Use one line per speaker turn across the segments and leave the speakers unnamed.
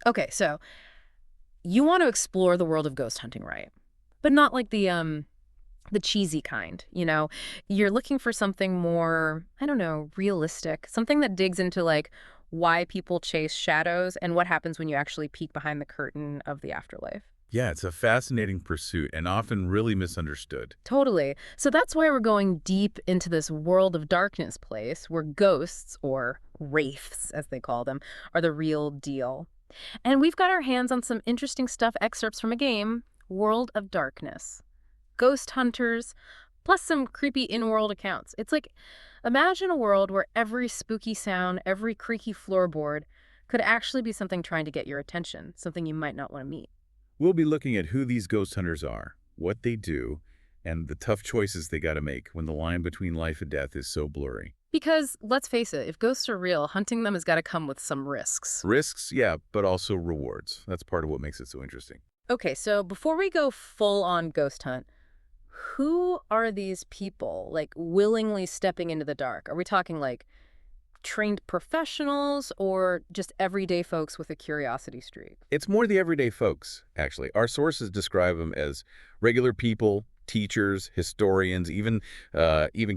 Okay, so you want to explore the world of ghost hunting, right? But not like the cheesy kind, you know? You're looking for something more, I don't know, realistic, something that digs into like why people chase shadows and what happens when you actually peek behind the curtain of the afterlife.
Yeah, it's a fascinating pursuit and often really misunderstood.
Totally. So that's why we're going deep into this world of darkness place where ghosts, or wraiths as they call them, are the real deal. And we've got our hands on some interesting stuff, excerpts from a game, World of Darkness. Ghost hunters, plus some creepy in-world accounts. It's like, imagine a world where every spooky sound, every creaky floorboard could actually be something trying to get your attention, something you might not want to meet.
We'll be looking at who these ghost hunters are, what they do, and the tough choices they got to make when the line between life and death is so blurry.
Because, let's face it, if ghosts are real, hunting them has got to come with some risks.
Risks, yeah, but also rewards. That's part of what makes it so interesting.
Okay, so before we go full on ghost hunt, who are these people, like, willingly stepping into the dark? Are we talking, like, trained professionals or just everyday folks with a curiosity streak?
It's more the everyday folks, actually. Our sources describe them as regular people, teachers, historians, even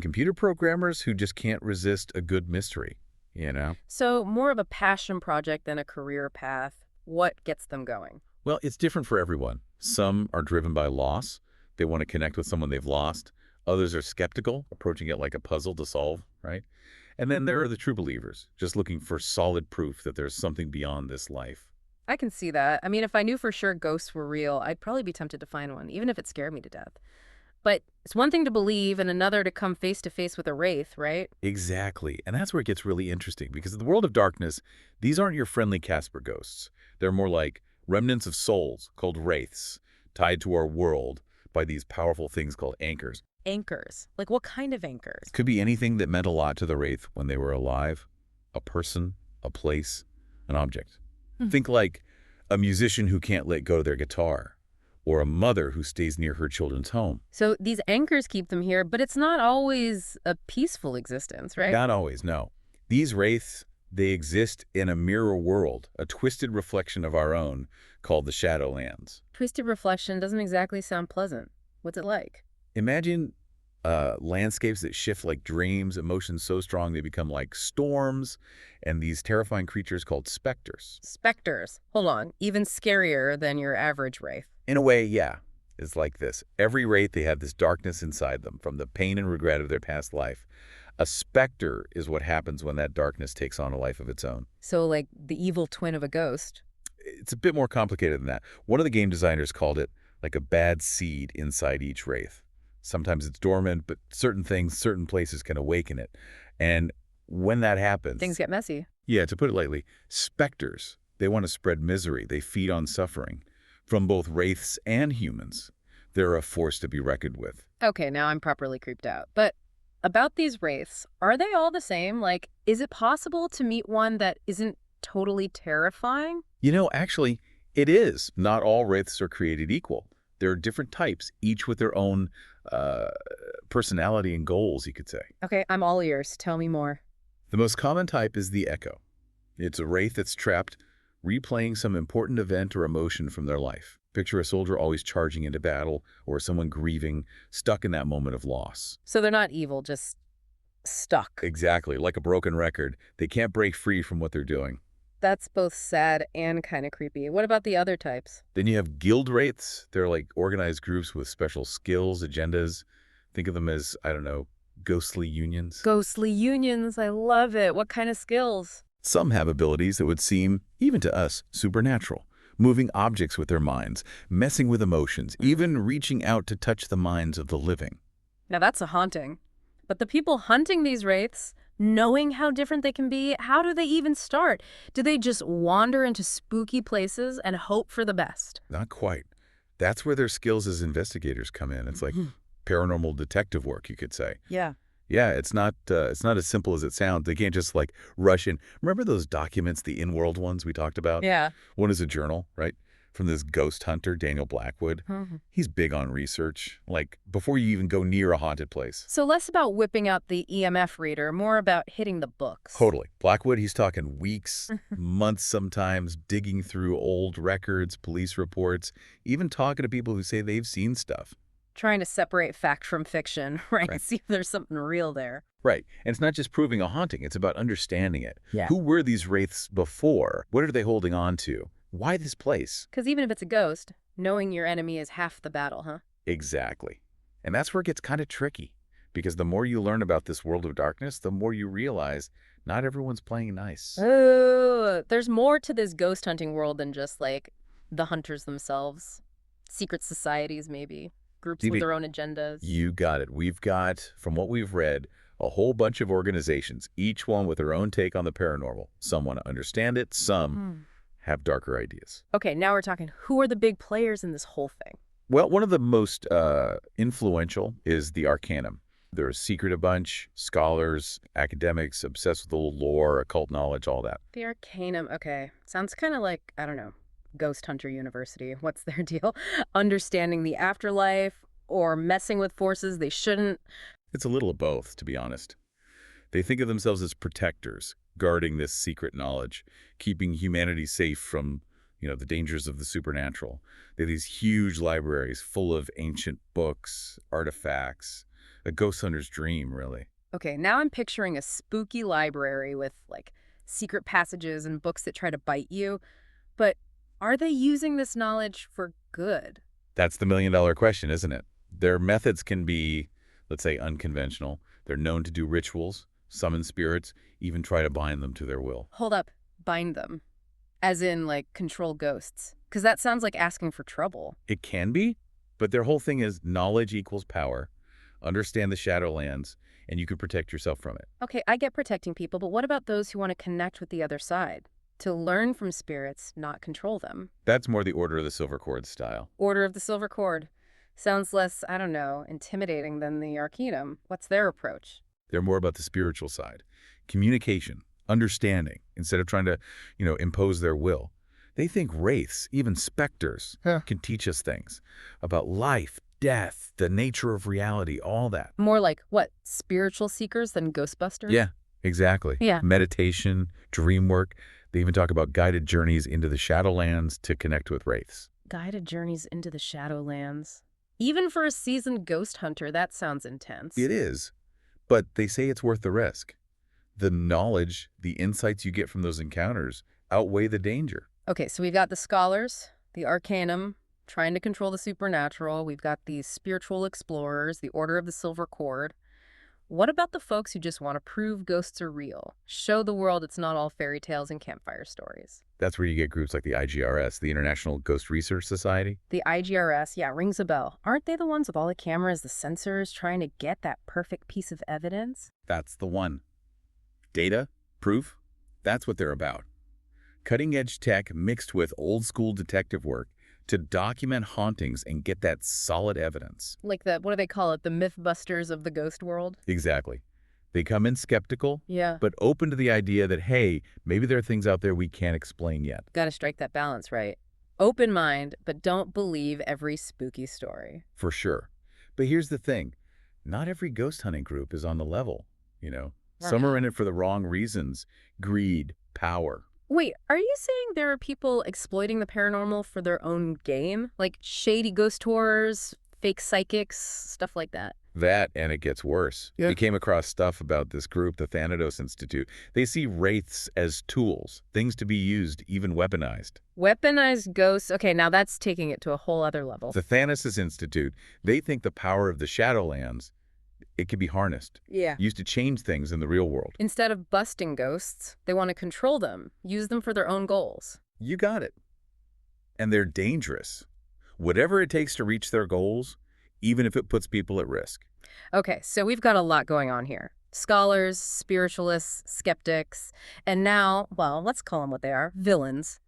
computer programmers who just can't resist a good mystery, you know?
So more of a passion project than a career path. What gets them going?
Well, it's different for everyone. Some are driven by loss. They want to connect with someone they've lost. Others are skeptical, approaching it like a puzzle to solve, right? And then there are the true believers, just looking for solid proof that there's something beyond this life.
I can see that. I mean, if I knew for sure ghosts were real, I'd probably be tempted to find one, even if it scared me to death. But it's one thing to believe and another to come face to face with a wraith, right?
Exactly. And that's where it gets really interesting, because in the world of darkness, these aren't your friendly Casper ghosts. They're more like remnants of souls called wraiths, tied to our world by these powerful things called anchors.
Anchors. Like what kind of anchors?
Could be anything that meant a lot to the wraith when they were alive. A person, a place, an object.
Hmm.
Think like a musician who can't let go of their guitar, or a mother who stays near her children's home.
So these anchors keep them here, but it's not always a peaceful existence, right?
Not always, no. These wraiths, they exist in a mirror world, a twisted reflection of our own, called the Shadowlands.
Twisted reflection doesn't exactly sound pleasant. What's it like?
Imagine landscapes that shift like dreams, emotions so strong they become like storms, and these terrifying creatures called specters.
Specters. Hold on. Even scarier than your average wraith.
In a way, yeah, it's like this. Every wraith, they have this darkness inside them from the pain and regret of their past life. A specter is what happens when that darkness takes on a life of its own.
So like the evil twin of a ghost.
It's a bit more complicated than that. One of the game designers called it like a bad seed inside each wraith. Sometimes it's dormant, but certain things, certain places can awaken it. And when that happens...
Things get messy.
Yeah, to put it lightly, specters, they want to spread misery. They feed on suffering. From both wraiths and humans, they're a force to be reckoned with.
Okay, now I'm properly creeped out. But about these wraiths, are they all the same? Like, is it possible to meet one that isn't totally terrifying?
You know, actually, it is. Not all wraiths are created equal. There are different types, each with their own personality and goals, you could say.
Okay, I'm all ears. Tell me more.
The most common type is the Echo. It's a wraith that's trapped, replaying some important event or emotion from their life. Picture a soldier always charging into battle, or someone grieving, stuck in that moment of loss.
So they're not evil, just stuck.
Exactly, like a broken record. They can't break free from what they're doing.
That's both sad and kind of creepy. What about the other types?
Then you have guild wraiths. They're like organized groups with special skills, agendas. Think of them as, I don't know, ghostly unions.
Ghostly unions. I love it. What kind of skills?
Some have abilities that would seem, even to us, supernatural. Moving objects with their minds, messing with emotions, even reaching out to touch the minds of the living.
Now that's a haunting. But the people hunting these wraiths, knowing how different they can be, how do they even start? Do they just wander into spooky places and hope for the best?
Not quite. That's where their skills as investigators come in. It's like paranormal detective work, you could say.
Yeah.
Yeah, it's not as simple as it sounds. They can't just like rush in. Remember those documents, the in-world ones we talked about?
Yeah.
One is a journal, right? from this ghost hunter, Daniel Blackwood.
Mhm.
He's big on research, like before you even go near a haunted place.
So less about whipping out the EMF reader, more about hitting the books.
Totally. Blackwood, he's talking weeks, months sometimes, digging through old records, police reports, even talking to people who say they've seen stuff.
Trying to separate fact from fiction, right?
Right.
See if there's something real there.
Right. And it's not just proving a haunting, it's about understanding it.
Yeah.
Who were these wraiths before? What are they holding on to? Why this place?
Because even if it's a ghost, knowing your enemy is half the battle, huh?
Exactly. And that's where it gets kind of tricky. Because the more you learn about this world of darkness, the more you realize not everyone's playing nice.
Oh, there's more to this ghost hunting world than just, like, the hunters themselves. Secret societies, maybe. Groups with their own agendas.
You got it. We've got, from what we've read, a whole bunch of organizations, each one with their own take on the paranormal. Some want to understand it, some have darker ideas.
Okay, now we're talking, who are the big players in this whole thing?
Well, one of the most influential is the Arcanum. They're a secretive bunch, scholars, academics, obsessed with the lore, occult knowledge, all that.
The Arcanum, okay. Sounds kind of like, I don't know, Ghost Hunter University. What's their deal? Understanding the afterlife or messing with forces they shouldn't?
It's a little of both, to be honest. They think of themselves as protectors, guarding this secret knowledge, keeping humanity safe from, the dangers of the supernatural. They have these huge libraries full of ancient books, artifacts, a ghost hunter's dream, really.
Okay, now I'm picturing a spooky library with, like, secret passages and books that try to bite you. But are they using this knowledge for good?
That's the million-dollar question, isn't it? Their methods can be, let's say, unconventional. They're known to do rituals, summon spirits, even try to bind them to their will.
Hold up. Bind them. As in, like, control ghosts. Because that sounds like asking for trouble.
It can be, but their whole thing is knowledge equals power. Understand the Shadowlands, and you can protect yourself from it.
Okay, I get protecting people, but what about those who want to connect with the other side? To learn from spirits, not control them.
That's more the Order of the Silver Cord style.
Order of the Silver Cord. Sounds less, I don't know, intimidating than the Arcanum. What's their approach?
They're more about the spiritual side. Communication, understanding, instead of trying to, impose their will. They think wraiths, even specters, can teach us things about life, death, the nature of reality, all that.
More like, what, spiritual seekers than Ghostbusters?
Yeah, exactly.
Yeah.
Meditation, dream work. They even talk about guided journeys into the Shadowlands to connect with wraiths.
Guided journeys into the Shadowlands. Even for a seasoned ghost hunter, that sounds intense.
It is, but they say it's worth the risk. The knowledge, the insights you get from those encounters outweigh the danger.
Okay, so we've got the scholars, the Arcanum, trying to control the supernatural. We've got these spiritual explorers, the Order of the Silver Cord. What about the folks who just want to prove ghosts are real? Show the world it's not all fairy tales and campfire stories.
That's where you get groups like the IGRS, the International Ghost Research Society.
The IGRS, yeah, rings a bell. Aren't they the ones with all the cameras, the sensors, trying to get that perfect piece of evidence?
That's the one. Data, proof, that's what they're about. Cutting-edge tech mixed with old-school detective work to document hauntings and get that solid evidence.
Like the, what do they call it, the Mythbusters of the ghost world?
Exactly. They come in skeptical,
Yeah.
but open to the idea that, hey, maybe there are things out there we can't explain yet.
Gotta strike that balance, right? Open mind, but don't believe every spooky story.
For sure. But here's the thing. Not every ghost hunting group is on the level, Some are in it for the wrong reasons. Greed, power.
Wait, are you saying there are people exploiting the paranormal for their own game? Like shady ghost tours, fake psychics, stuff like that?
That, and it gets worse.
Yeah.
We came across stuff about this group, the Thanatos Institute. They see wraiths as tools, things to be used, even weaponized.
Weaponized ghosts? Okay, now that's taking it to a whole other level.
The Thanatos Institute, they think the power of the Shadowlands, it can be harnessed,
Yeah.
used to change things in the real world.
Instead of busting ghosts, they want to control them, use them for their own goals.
You got it. And they're dangerous. Whatever it takes to reach their goals, even if it puts people at risk.
Okay, so we've got a lot going on here. Scholars, spiritualists, skeptics, and now, well, let's call them what they are, villains.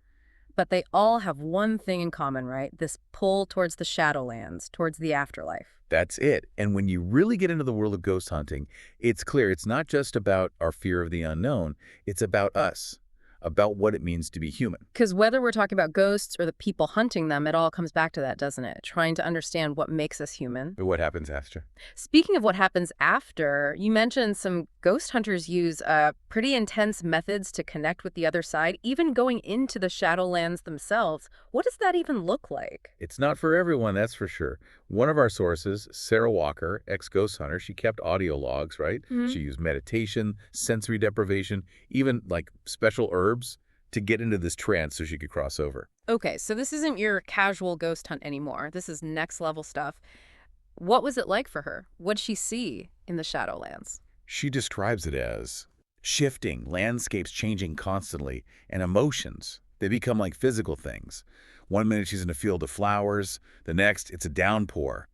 But they all have one thing in common, right? This pull towards the Shadowlands, towards the afterlife.
That's it. And when you really get into the world of ghost hunting, it's clear it's not just about our fear of the unknown. It's about us, about what it means to be human.
Because whether we're talking about ghosts or the people hunting them, it all comes back to that, doesn't it? Trying to understand what makes us human.
But what happens after?
Speaking of what happens after, you mentioned some ghost hunters use pretty intense methods to connect with the other side, even going into the Shadowlands themselves. What does that even look like?
It's not for everyone, that's for sure. One of our sources, Sarah Walker, ex-ghost hunter, she kept audio logs, right? She used meditation, sensory deprivation, even like special herbs to get into this trance so she could cross over.
Okay, so this isn't your casual ghost hunt anymore. This is next level stuff. What was it like for her? What'd she see in the Shadowlands?
She describes it as shifting, landscapes changing constantly, and emotions. They become like physical things. One minute she's in a field of flowers, the next it's a downpour,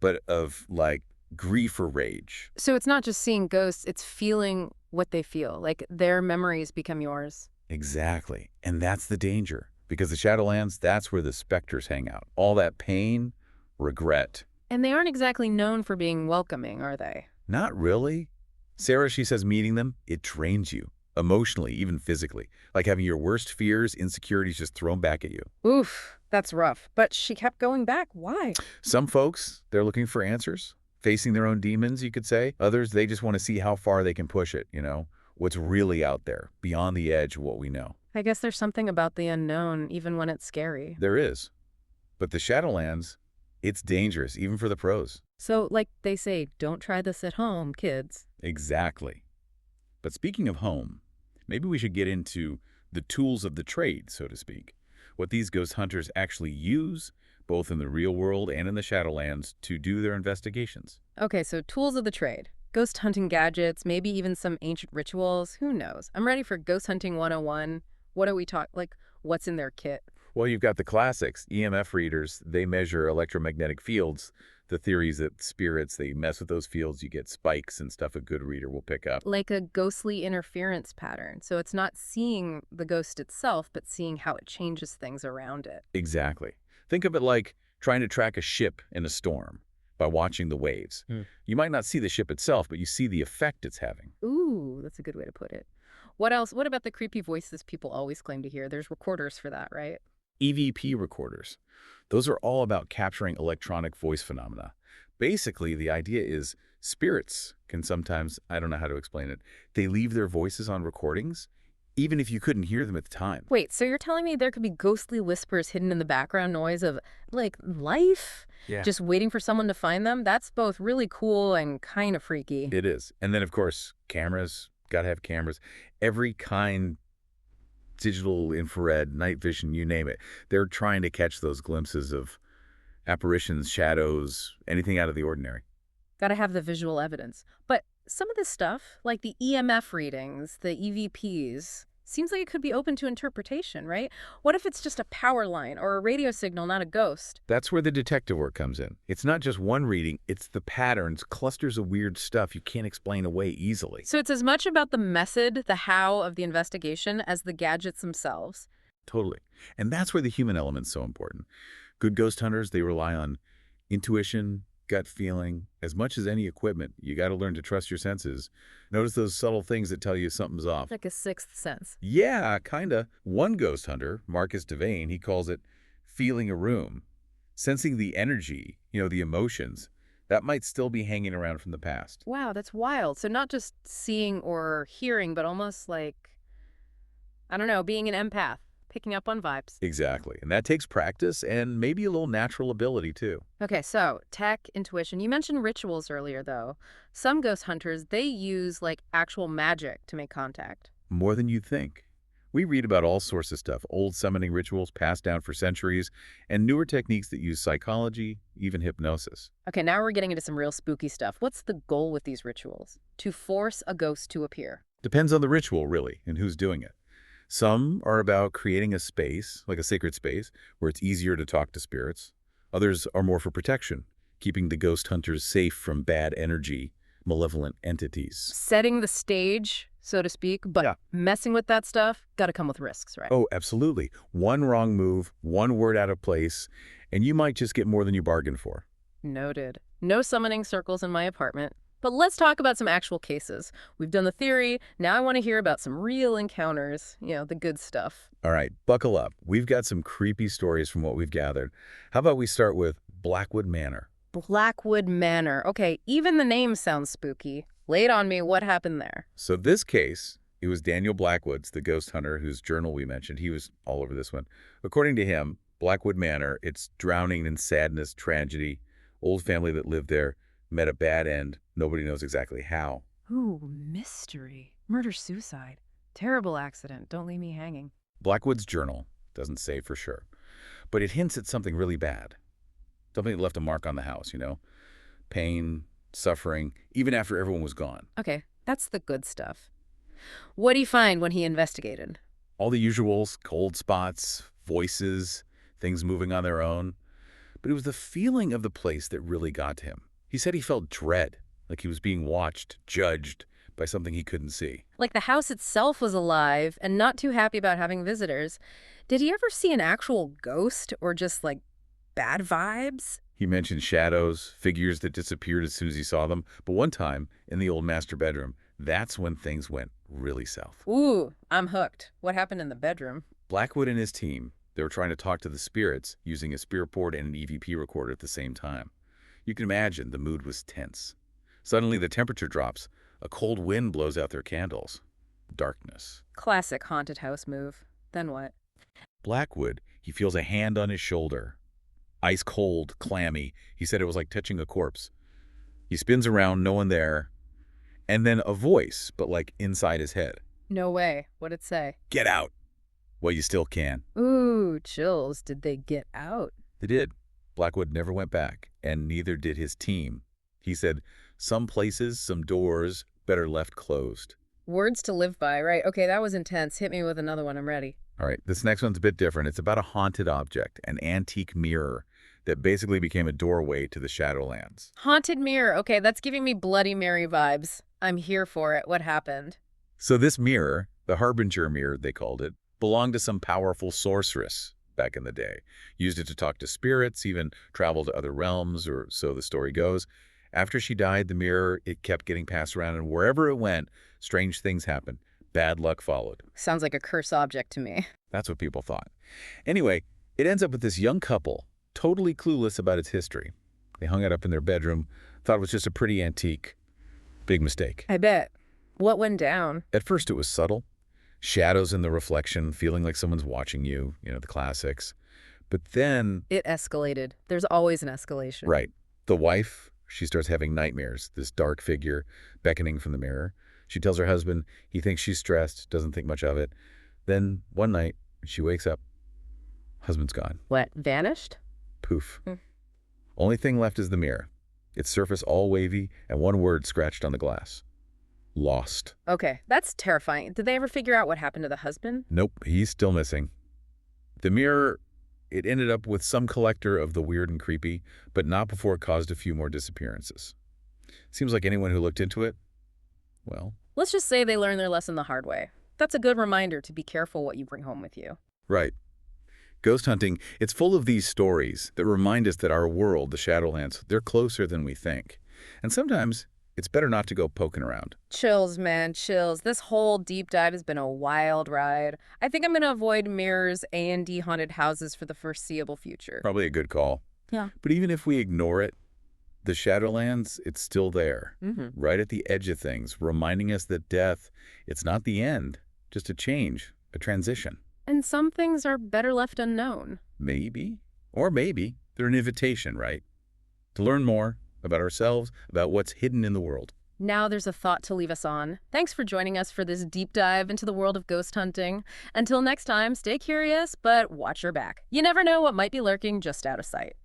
but of like grief or rage.
So it's not just seeing ghosts, it's feeling what they feel, like their memories become yours.
Exactly. And that's the danger. Because the Shadowlands, that's where the specters hang out. All that pain, regret.
And they aren't exactly known for being welcoming, are they?
Not really. Sarah, she says meeting them, it drains you. Emotionally, even physically. Like having your worst fears, insecurities just thrown back at you.
Oof, that's rough. But she kept going back. Why?
Some folks, they're looking for answers. Facing their own demons, you could say. Others, they just want to see how far they can push it, what's really out there, beyond the edge of what we know.
I guess there's something about the unknown, even when it's scary.
There is. But the Shadowlands, it's dangerous, even for the pros.
So, like they say, don't try this at home, kids.
Exactly. But speaking of home, maybe we should get into the tools of the trade, so to speak. What these ghost hunters actually use, both in the real world and in the Shadowlands, to do their investigations.
Okay, so tools of the trade. Ghost hunting gadgets, maybe even some ancient rituals. Who knows? I'm ready for Ghost Hunting 101. What do we talk, like, what's in their kit?
Well, you've got the classics. EMF readers, they measure electromagnetic fields. The theories that spirits, they mess with those fields, you get spikes and stuff a good reader will pick up.
Like a ghostly interference pattern. So it's not seeing the ghost itself, but seeing how it changes things around it.
Exactly. Think of it like trying to track a ship in a storm by watching the waves. You might not see the ship itself, but you see the effect it's having.
Ooh, that's a good way to put it. What else? What about the creepy voices people always claim to hear? There's recorders for that, right?
EVP recorders. Those are all about capturing electronic voice phenomena. Basically, the idea is spirits can sometimes, I don't know how to explain it, they leave their voices on recordings, even if you couldn't hear them at the time.
Wait, so you're telling me there could be ghostly whispers hidden in the background noise of, like, life?
Yeah.
Just waiting for someone to find them? That's both really cool and kind of freaky.
It is. And then, of course, cameras. Gotta have cameras. Every kind, digital, infrared, night vision, you name it. They're trying to catch those glimpses of apparitions, shadows, anything out of the ordinary.
Gotta have the visual evidence. But some of this stuff, like the EMF readings, the EVPs, seems like it could be open to interpretation, right? What if it's just a power line or a radio signal, not a ghost?
That's where the detective work comes in. It's not just one reading, it's the patterns, clusters of weird stuff you can't explain away easily.
So it's as much about the method, the how of the investigation, as the gadgets themselves.
Totally. And that's where the human element's so important. Good ghost hunters, they rely on intuition, gut feeling. As much as any equipment, you got to learn to trust your senses. Notice those subtle things that tell you something's off.
Like a sixth sense.
Yeah, kinda. One ghost hunter, Marcus Devane, he calls it feeling a room. Sensing the energy, the emotions, that might still be hanging around from the past.
Wow, that's wild. So not just seeing or hearing, but almost like, I don't know, being an empath, picking up on vibes.
Exactly. And that takes practice and maybe a little natural ability, too.
Okay, so tech, intuition. You mentioned rituals earlier, though. Some ghost hunters, they use, like, actual magic to make contact.
More than you'd think. We read about all sorts of stuff, old summoning rituals passed down for centuries, and newer techniques that use psychology, even hypnosis.
Okay, now we're getting into some real spooky stuff. What's the goal with these rituals? To force a ghost to appear.
Depends on the ritual, really, and who's doing it. Some are about creating a space, like a sacred space, where it's easier to talk to spirits. Others are more for protection, keeping the ghost hunters safe from bad energy, malevolent entities.
Setting the stage, so to speak, but messing with that stuff, gotta come with risks, right?
Oh, absolutely. One wrong move, one word out of place, and you might just get more than you bargained for.
Noted. No summoning circles in my apartment. But let's talk about some actual cases. We've done the theory. Now I want to hear about some real encounters, the good stuff.
All right, buckle up. We've got some creepy stories from what we've gathered. How about we start with Blackwood Manor?
Blackwood Manor. Okay, even the name sounds spooky. Lay it on me. What happened there?
So this case, it was Daniel Blackwood's, the ghost hunter whose journal we mentioned. He was all over this one. According to him, Blackwood Manor, it's drowning in sadness, tragedy. Old family that lived there met a bad end. Nobody knows exactly how.
Ooh, mystery. Murder-suicide. Terrible accident. Don't leave me hanging.
Blackwood's journal doesn't say for sure, but it hints at something really bad. Something that left a mark on the house, Pain, suffering, even after everyone was gone.
Okay, that's the good stuff. What do you find when he investigated?
All the usuals, cold spots, voices, things moving on their own. But it was the feeling of the place that really got to him. He said he felt dread, like he was being watched, judged by something he couldn't see.
Like the house itself was alive and not too happy about having visitors. Did he ever see an actual ghost or just, bad vibes?
He mentioned shadows, figures that disappeared as soon as he saw them. But one time, in the old master bedroom, that's when things went really south.
Ooh, I'm hooked. What happened in the bedroom?
Blackwood and his team, they were trying to talk to the spirits using a spirit board and an EVP recorder at the same time. You can imagine the mood was tense. Suddenly, the temperature drops. A cold wind blows out their candles. Darkness.
Classic haunted house move. Then what?
Blackwood, he feels a hand on his shoulder. Ice cold, clammy. He said it was like touching a corpse. He spins around, no one there. And then a voice, but inside his head.
No way. What'd it say?
Get out. Well, you still can.
Ooh, chills. Did they get out?
They did. Blackwood never went back, and neither did his team. He said, some places, some doors, better left closed.
Words to live by, right? Okay, that was intense. Hit me with another one. I'm ready.
All right, this next one's a bit different. It's about a haunted object, an antique mirror that basically became a doorway to the Shadowlands.
Haunted mirror. Okay, that's giving me Bloody Mary vibes. I'm here for it. What happened?
So this mirror, the Harbinger mirror they called it, belonged to some powerful sorceress back in the day. Used it to talk to spirits, even travel to other realms, or so the story goes. After she died, the mirror, it kept getting passed around, and wherever it went, strange things happened. Bad luck followed.
Sounds like a curse object to me.
That's what people thought. Anyway, it ends up with this young couple, totally clueless about its history. They hung it up in their bedroom, thought it was just a pretty antique. Big mistake.
I bet. What went down?
At first it was subtle. Shadows in the reflection, feeling like someone's watching you, the classics. But then...
It escalated. There's always an escalation.
Right. The wife, she starts having nightmares, this dark figure beckoning from the mirror. She tells her husband, he thinks she's stressed, doesn't think much of it. Then, one night, she wakes up. Husband's gone.
What, vanished?
Poof. Only thing left is the mirror. Its surface all wavy and one word scratched on the glass. Lost.
Okay, that's terrifying. Did they ever figure out what happened to the husband?
Nope, he's still missing. The mirror, it ended up with some collector of the weird and creepy, but not before it caused a few more disappearances. Seems like anyone who looked into it, well...
Let's just say they learned their lesson the hard way. That's a good reminder to be careful what you bring home with you.
Right. Ghost hunting, it's full of these stories that remind us that our world, the Shadowlands, they're closer than we think. And sometimes it's better not to go poking around.
Chills, man, chills. This whole deep dive has been a wild ride. I think I'm going to avoid mirrors, A&D haunted houses for the foreseeable future.
Probably a good call.
Yeah.
But even if we ignore it, the Shadowlands, it's still there, right at the edge of things, reminding us that death, it's not the end, just a change, a transition.
And some things are better left unknown.
Maybe, or maybe, they're an invitation, right? To learn more about ourselves, about what's hidden in the world.
Now there's a thought to leave us on. Thanks for joining us for this deep dive into the world of ghost hunting. Until next time, stay curious, but watch your back. You never know what might be lurking just out of sight.